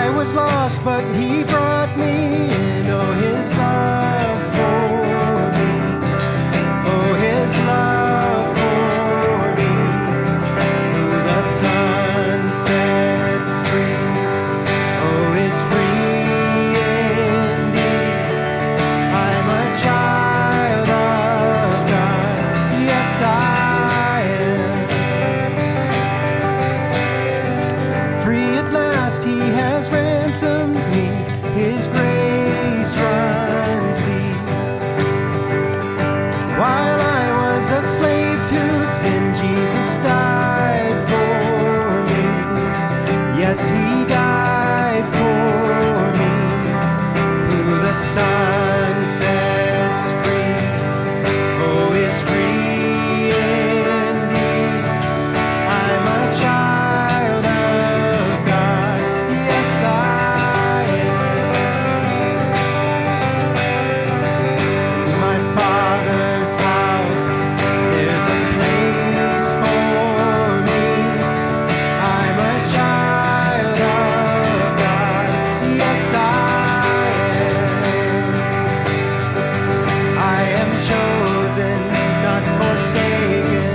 I was lost, but he brought me in. Oh, his love for me. Oh, his love for me. Who the sun sets free. Oh, is free indeed. I'm a child of God. Yes, I am. Free at last, he has ransomed me. His grace runs deep. While I was a slave to sin, Jesus died for me. Yes, he died for me. Who the Son sets free, oh, is free indeed. I'm a child of God. Yes, I am. In my Father's house, there's a place for me. I'm a child of God. Yes, I am chosen, not forsaken.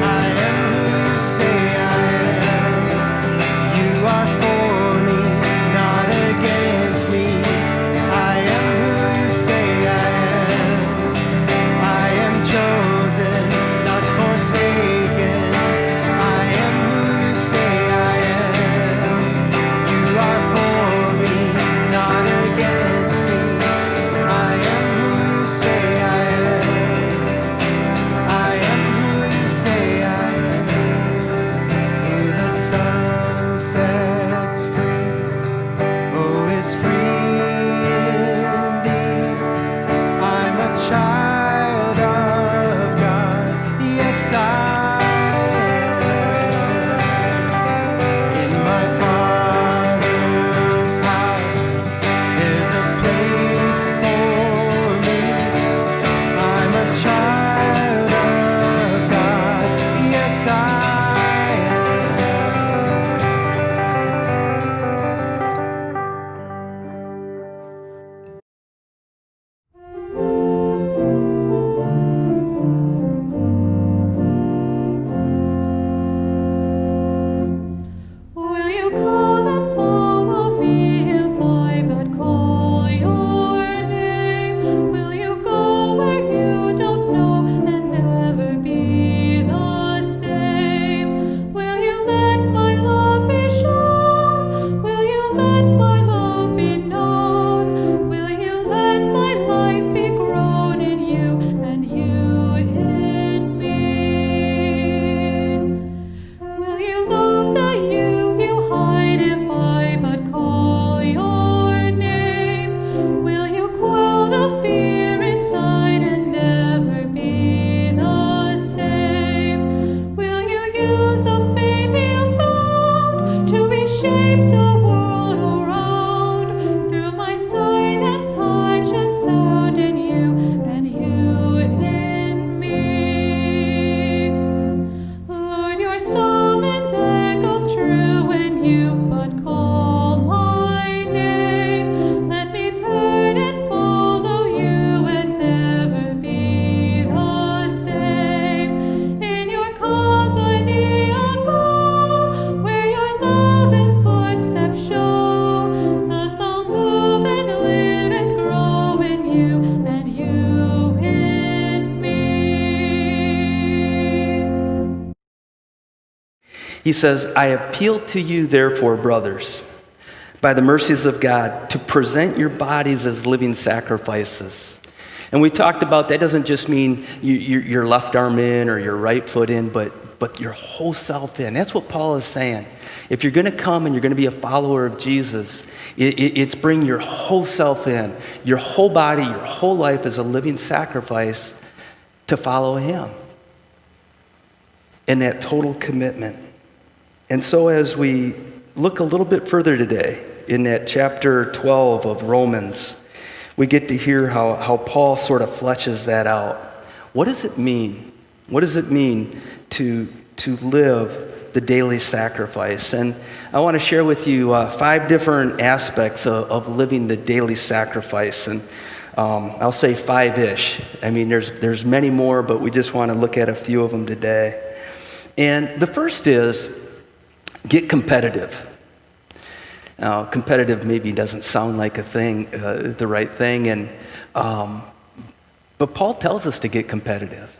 I am who you say I am. You are for me, not against me. I am who you say I am. I am chosen, not forsaken. I am who you say I am. You are for me, not against me. I am who you say I am. I am who you say I am. Who the Son sets free, oh, is free indeed. I'm a child of God. Yes, I am. In my Father's house, there's a place for me. I'm a child of God. Yes, I am. Will you come and follow me if I but call your name? Will you go where you don't know and never be the same? Will you let my love be shown? Will you let my love be known? Will you let my life be grown in you and you in me? Will you love the you hide if I but call your name? Will you quell the fear inside and never be the same? Will you use the faith you found to reshape the world around through my sight and touch and sound in you and you in me? Lord, your summons echoes true when you but call my name. Let me turn and follow you and never be the same. In your company I'll go where your love and footsteps show. Thus I'll move and live and grow in you and you in me. He says, I appeal to you, therefore, brothers, by the mercies of God, to present your bodies as living sacrifices. And we talked about that doesn't just mean your left arm in or your right foot in, but your whole self in. That's what Paul is saying. If you're going to come and you're going to be a follower of Jesus, it's bring your whole self in, your whole body, your whole life as a living sacrifice to follow him. And that total commitment. And so as we look a little bit further today in that chapter 12 of Romans, we get to hear how Paul sort of fleshes that out. What does it mean? What does it mean to live the daily sacrifice. And I want to share with you 5 different aspects of living the daily sacrifice. And I'll say 5-ish. I mean, there's many more, but we just want to look at a few of them today. And the first is get competitive. Now, competitive maybe doesn't sound like a thing, the right thing, but Paul tells us to get competitive.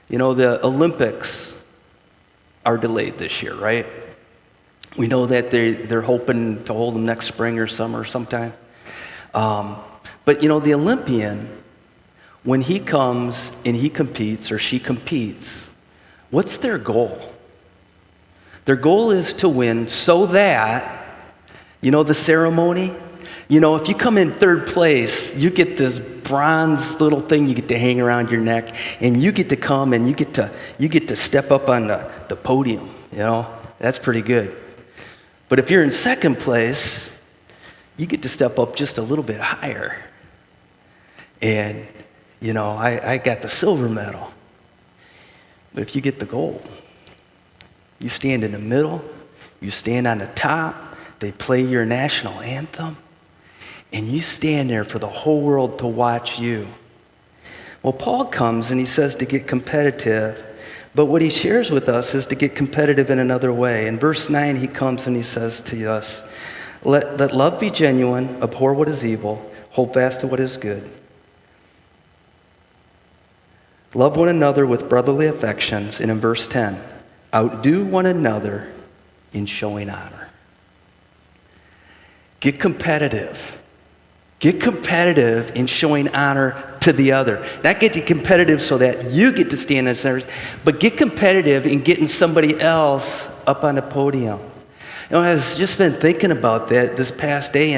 You know, the Olympics are delayed this year, right? We know that they're hoping to hold them next spring or summer sometime. But you know, the Olympian, when he comes and he competes or she competes, what's their goal? Their goal is to win so that, you know, the ceremony, you know, if you come in 3rd place, you get this bronze little thing you get to hang around your neck, and you get to come and you get to step up on the podium, you know. That's pretty good. But if you're in 2nd place, you get to step up just a little bit higher. And, you know, I got the silver medal. But if you get the gold, you stand in the middle, you stand on the top, they play your national anthem, and you stand there for the whole world to watch you. Well, Paul comes and he says to get competitive, but what he shares with us is to get competitive in another way. In verse 9, he comes and he says to us, let love be genuine, abhor what is evil, hold fast to what is good. Love one another with brotherly affections. And in verse 10, outdo one another in showing honor. Get competitive. Get competitive in showing honor to the other. Not get competitive so that you get to stand in center, but get competitive in getting somebody else up on the podium. You know, I've just been thinking about that this past day,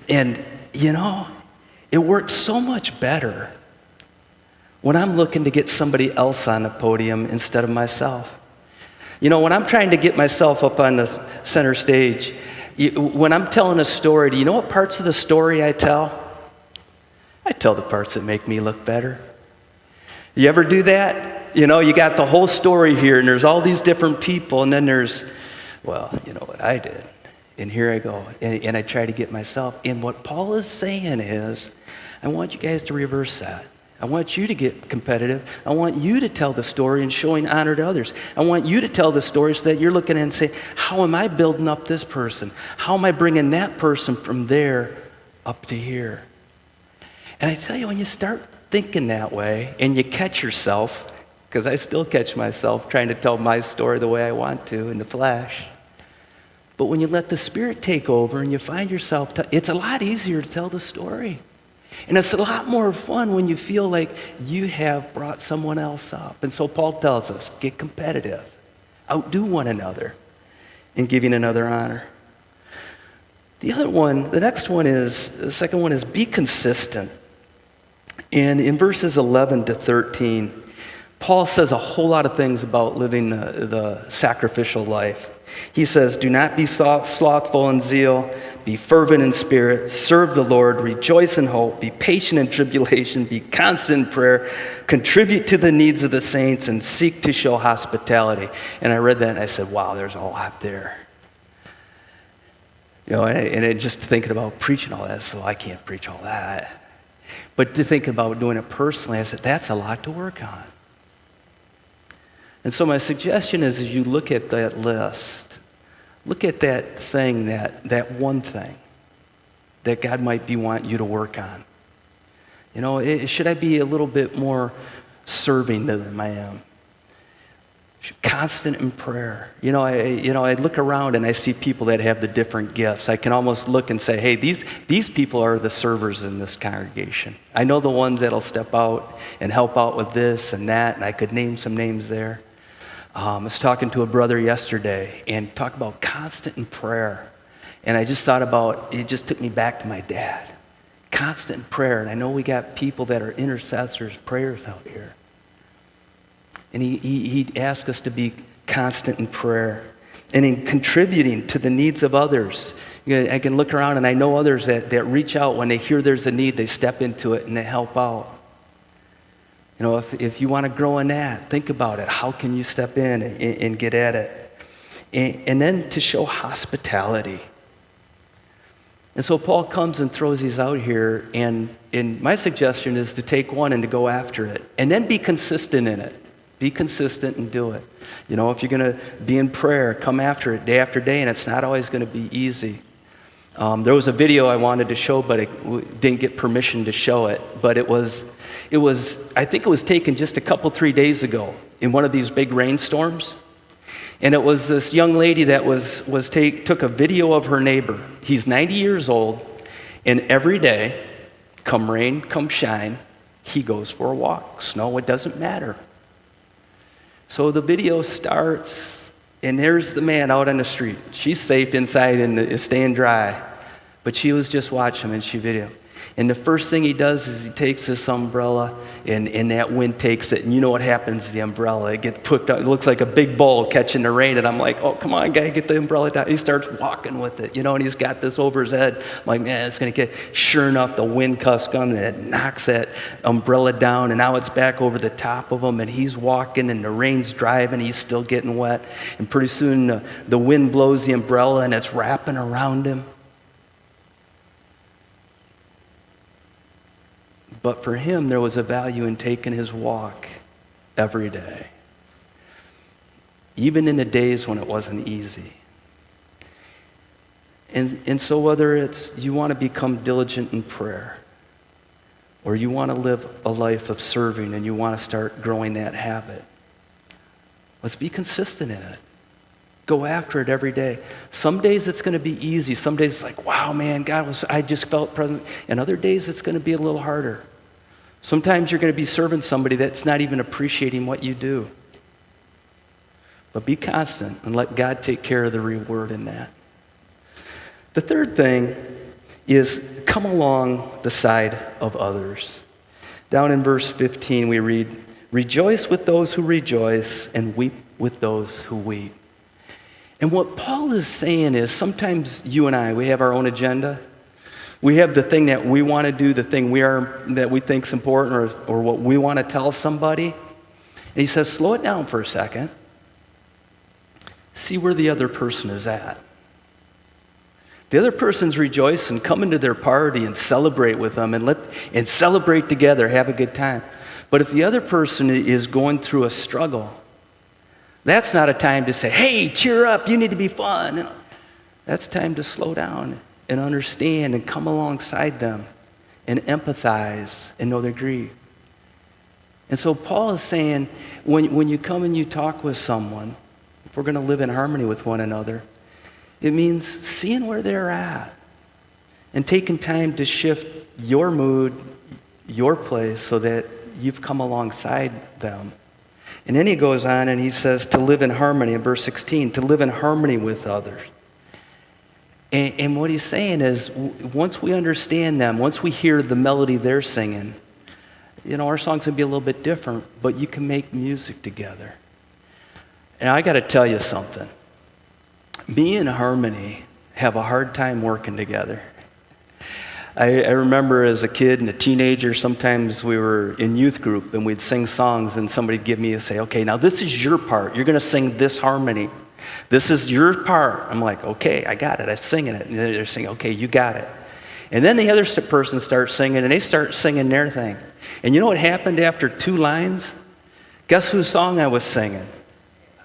and you know, it works so much better when I'm looking to get somebody else on the podium instead of myself. You know, when I'm trying to get myself up on the center stage, when I'm telling a story, do you know what parts of the story I tell? I tell the parts that make me look better. You ever do that? You know, you got the whole story here, and there's all these different people, and then there's, well, you know what I did. And here I go, and I try to get myself. And what Paul is saying is, I want you guys to reverse that. I want you to get competitive. I want you to tell the story and showing honor to others. I want you to tell the story so that you're looking at it and saying, how am I building up this person? How am I bringing that person from there up to here? And I tell you, when you start thinking that way and you catch yourself, because I still catch myself trying to tell my story the way I want to in the flesh, but when you let the Spirit take over and you find yourself, it's a lot easier to tell the story. And it's a lot more fun when you feel like you have brought someone else up. And so Paul tells us, get competitive. Outdo one another in giving another honor. The second one is be consistent. And in verses 11 to 13, Paul says a whole lot of things about living the sacrificial life. He says, do not be slothful in zeal, be fervent in spirit, serve the Lord, rejoice in hope, be patient in tribulation, be constant in prayer, contribute to the needs of the saints, and seek to show hospitality. And I read that and I said, wow, there's a lot there. You know, and just thinking about preaching all that, so I can't preach all that. But to think about doing it personally, I said, that's a lot to work on. And so my suggestion is, as you look at that list, look at that thing, that one thing that God might be wanting you to work on. You know, should I be a little bit more serving than I am? Constant in prayer. You know, I look around and I see people that have the different gifts. I can almost look and say, hey, these people are the servers in this congregation. I know the ones that'll step out and help out with this and that, and I could name some names there. I was talking to a brother yesterday and talked about constant in prayer. And I just thought about, it just took me back to my dad. Constant in prayer. And I know we got people that are intercessors, prayers out here. And he asked us to be constant in prayer and in contributing to the needs of others. You know, I can look around and I know others that reach out when they hear there's a need, they step into it and they help out. You know, if you want to grow in that, think about it. How can you step in and get at it? and then to show hospitality. And so Paul comes and throws these out here, and my suggestion is to take one and to go after it, and then be consistent in it. Be consistent and do it. You know, if you're going to be in prayer, come after it day after day, and it's not always going to be easy. There was a video I wanted to show, but I didn't get permission to show it. But it was, I think it was taken just 3 days ago in one of these big rainstorms. And it was this young lady that took a video of her neighbor. He's 90 years old, and every day, come rain, come shine, he goes for a walk. Snow, it doesn't matter. So the video starts, and there's the man out on the street. She's safe inside and is staying dry, but she was just watching him, and she videoed. And the first thing he does is he takes this umbrella, and that wind takes it, and you know what happens to the umbrella. It gets put up, it looks like a big bowl catching the rain, and I'm like, oh, come on, guy, get the umbrella down. He starts walking with it, and he's got this over his head. I'm like, man, it's going to get, sure enough, the wind gust comes, and it knocks that umbrella down, and now it's back over the top of him, and he's walking, and the rain's driving, he's still getting wet, and pretty soon the wind blows the umbrella, and it's wrapping around him. But for him, there was a value in taking his walk every day, even in the days when it wasn't easy. And so whether it's you want to become diligent in prayer, or you want to live a life of serving and you want to start growing that habit, let's be consistent in it. Go after it every day. Some days it's going to be easy. Some days it's like, wow, man, I just felt present. And other days it's going to be a little harder. Sometimes you're going to be serving somebody that's not even appreciating what you do. But be constant and let God take care of the reward in that. The third thing is come along the side of others. Down in verse 15 we read, rejoice with those who rejoice and weep with those who weep. And what Paul is saying is sometimes you and I, we have our own agenda. We have the thing that we want to do, the thing that we think is important, or what we want to tell somebody. And he says, slow it down for a second. See where the other person is at. The other person's rejoicing, come into their party and celebrate with them and celebrate together, have a good time. But if the other person is going through a struggle, that's not a time to say, hey, cheer up, you need to be fun. That's time to slow down and understand and come alongside them and empathize and know their grief. And so Paul is saying, when you come and you talk with someone, if we're going to live in harmony with one another, it means seeing where they're at and taking time to shift your mood, your place, so that you've come alongside them. And then he goes on and he says to live in harmony, in verse 16, to live in harmony with others. And what he's saying is, once we understand them, once we hear the melody they're singing, our song's going to be a little bit different, but you can make music together. And I got to tell you something. Me and Harmony have a hard time working together. I remember as a kid and a teenager, sometimes we were in youth group and we'd sing songs and somebody'd give me a say, okay, now this is your part. You're going to sing this harmony. This is your part. I'm like, okay, I got it. I'm singing it. And they're saying, okay, you got it. And then the other person starts singing, and they start singing their thing. And you know what happened after 2 lines? Guess whose song I was singing?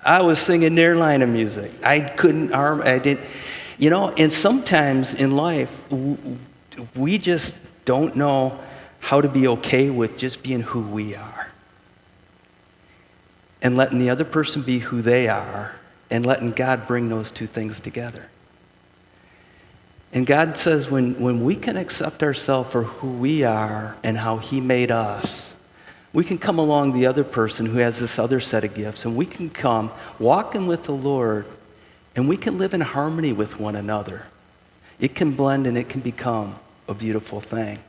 I was singing their line of music. I didn't, and sometimes in life, we just don't know how to be okay with just being who we are. And letting the other person be who they are, and letting God bring those 2 things together. And God says when we can accept ourselves for who we are and how He made us, we can come along the other person who has this other set of gifts, and we can come walking with the Lord, and we can live in harmony with one another. It can blend and it can become a beautiful thing.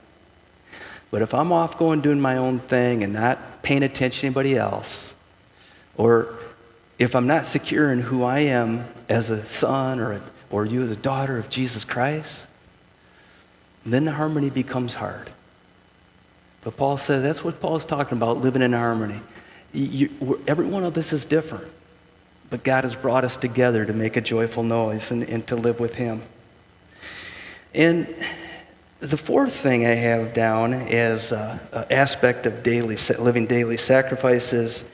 But if I'm off doing my own thing and not paying attention to anybody else, or if I'm not secure in who I am as a son or you as a daughter of Jesus Christ, then the harmony becomes hard. But Paul says, that's what Paul's talking about, living in harmony. Every one of us is different. But God has brought us together to make a joyful noise and to live with him. And the fourth thing I have down as an aspect of living daily sacrifice is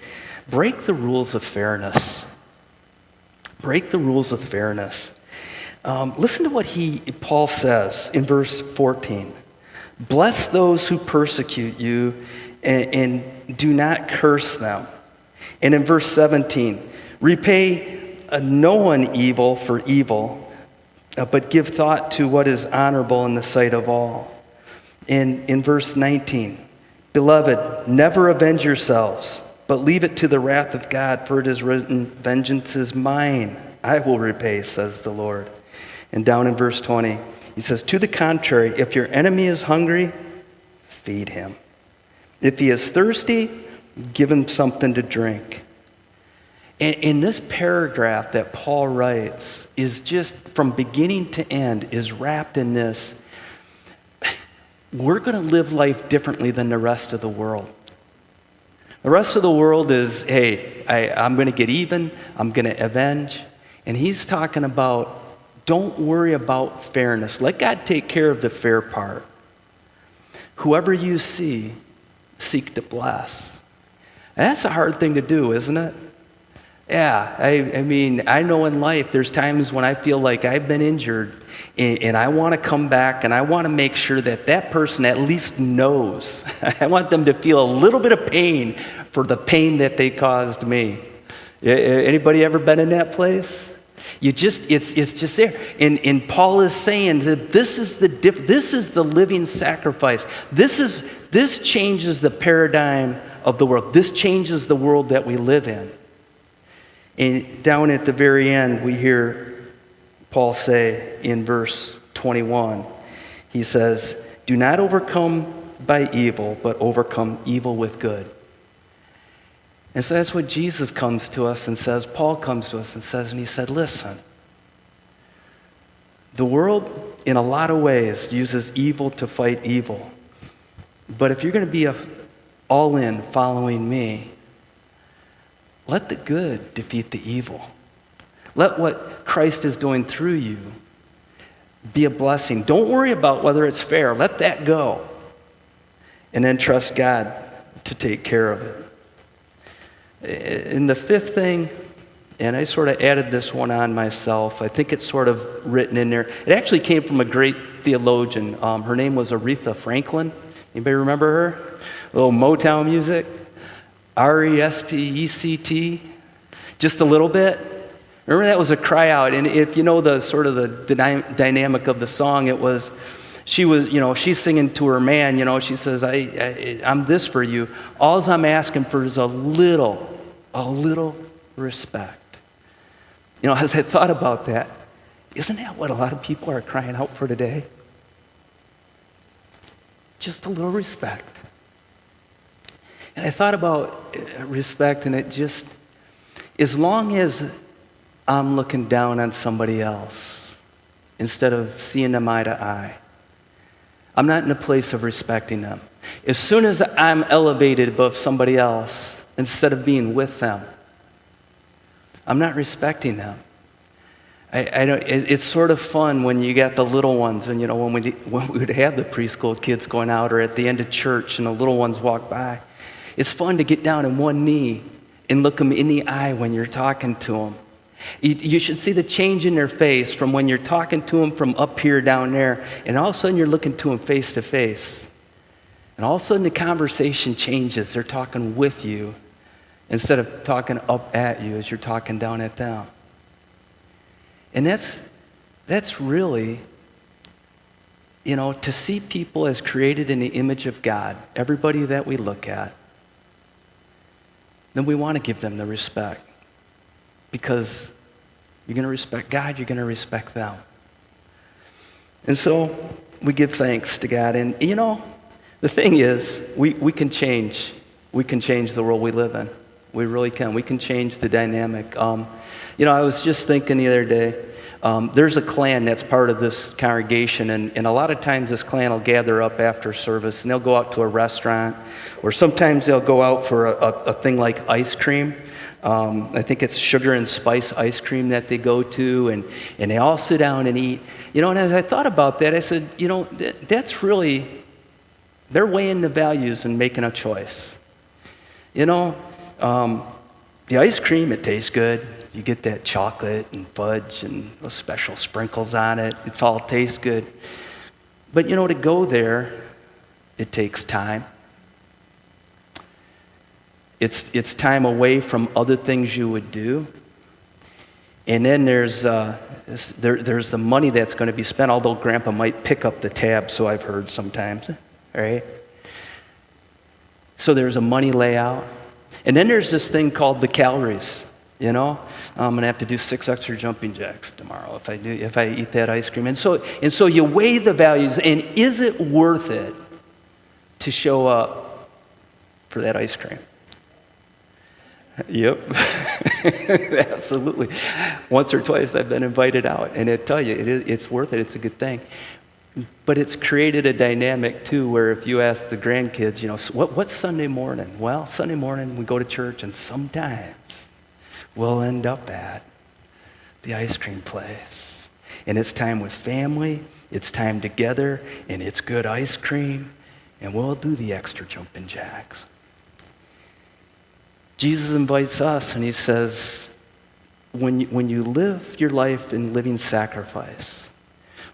break the rules of fairness. Break the rules of fairness. Listen to what Paul says in verse 14. Bless those who persecute you and do not curse them. And in verse 17, repay no one evil for evil, but give thought to what is honorable in the sight of all. In verse 19, beloved, never avenge yourselves, but leave it to the wrath of God, for it is written, vengeance is mine, I will repay, says the Lord. And down in verse 20, he says, to the contrary, if your enemy is hungry, feed him. If he is thirsty, give him something to drink. And in this paragraph that Paul writes is just from beginning to end is wrapped in this. We're going to live life differently than the rest of the world. The rest of the world is, hey, I'm going to get even, I'm going to avenge. And he's talking about, don't worry about fairness. Let God take care of the fair part. Whoever you see, seek to bless. And that's a hard thing to do, isn't it? Yeah, I mean, I know in life there's times when I feel like I've been injured and I want to come back and I want to make sure that that person at least knows. I want them to feel a little bit of pain for the pain that they caused me. Anybody ever been in that place? It's just there. And Paul is saying that this is the living sacrifice. This changes the paradigm of the world. This changes the world that we live in. And down at the very end, we hear Paul say in verse 21, he says, do not overcome by evil, but overcome evil with good. And so that's what Jesus comes to us and says, Paul comes to us and says, and he said, listen, the world in a lot of ways uses evil to fight evil. But if you're going to be all in following me, let the good defeat the evil. Let what Christ is doing through you be a blessing. Don't worry about whether it's fair. Let that go. And then trust God to take care of it. And the fifth thing, and I sort of added this one on myself. I think it's sort of written in there. It actually came from a great theologian. Her name was Aretha Franklin. Anybody remember her? A little Motown music. R-E-S-P-E-C-T, just a little bit. Remember that was a cry out, and if you know the sort of the dynamic of the song, it was, she's singing to her man, she says, I'm this for you. All I'm asking for is a little respect. As I thought about that, isn't that what a lot of people are crying out for today? Just a little respect. And I thought about respect, and it just, as long as I'm looking down on somebody else instead of seeing them eye to eye, I'm not in a place of respecting them. As soon as I'm elevated above somebody else instead of being with them, I'm not respecting them. I don't, it's sort of fun when you got the little ones, and when we would have the preschool kids going out, or at the end of church and the little ones walk by. It's fun to get down on one knee and look them in the eye when you're talking to them. You should see the change in their face from when you're talking to them from up here down there, and all of a sudden you're looking to them face to face. And all of a sudden the conversation changes. They're talking with you instead of talking up at you as you're talking down at them. And that's really, to see people as created in the image of God, everybody that we look at, then we want to give them the respect. Because you're going to respect God, you're going to respect them. And so we give thanks to God. And the thing is, we can change. We can change the world we live in. We really can. We can change the dynamic. I was just thinking the other day, there's a clan that's part of this congregation, and a lot of times this clan will gather up after service, and they'll go out to a restaurant, or sometimes they'll go out for a thing like ice cream. I think it's sugar and spice ice cream that they go to, and they all sit down and eat. And as I thought about that, I said, that's really, they're weighing the values and making a choice. The ice cream, it tastes good. You get that chocolate and fudge and those special sprinkles on it. It's all tastes good. But to go there, it takes time. It's time away from other things you would do. And then there's the money that's going to be spent, although Grandpa might pick up the tab, so I've heard sometimes, right? So there's a money layout. And then there's this thing called the calories, I'm going to have to do 6 extra jumping jacks tomorrow if I eat that ice cream. And so you weigh the values, and is it worth it to show up for that ice cream? Yep, absolutely. Once or twice I've been invited out, and I tell you, it's worth it. It's a good thing. But it's created a dynamic, too, where if you ask the grandkids, what's Sunday morning? Well, Sunday morning we go to church, and sometimes we'll end up at the ice cream place. And it's time with family, it's time together, and it's good ice cream, and we'll do the extra jumping jacks. Jesus invites us, and he says, when you live your life in living sacrifice,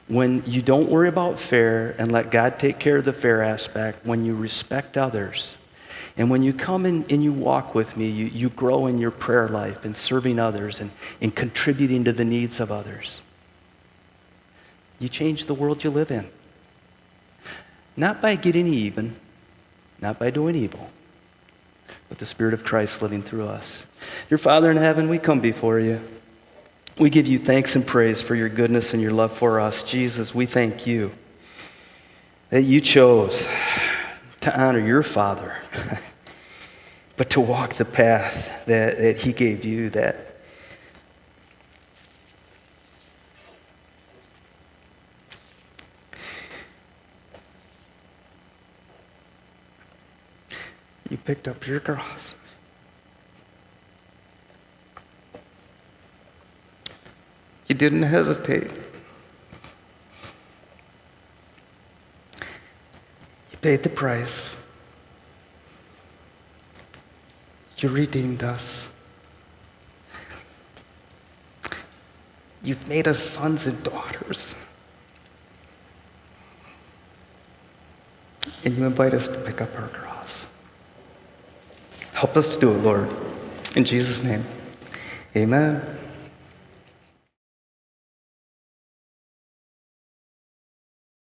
when you don't worry about fair and let God take care of the fair aspect, when you respect others, and when you come in and you walk with me, you grow in your prayer life and serving others and contributing to the needs of others. You change the world you live in. Not by getting even, not by doing evil, but the Spirit of Christ living through us. Dear Father in heaven, we come before you. We give you thanks and praise for your goodness and your love for us. Jesus, we thank you that you chose to honor your Father, but to walk the path that he gave you, that you picked up your cross. You didn't hesitate. You paid the price. You redeemed us. You've made us sons and daughters. And you invite us to pick up our cross. Help us to do it, Lord. In Jesus' name, amen.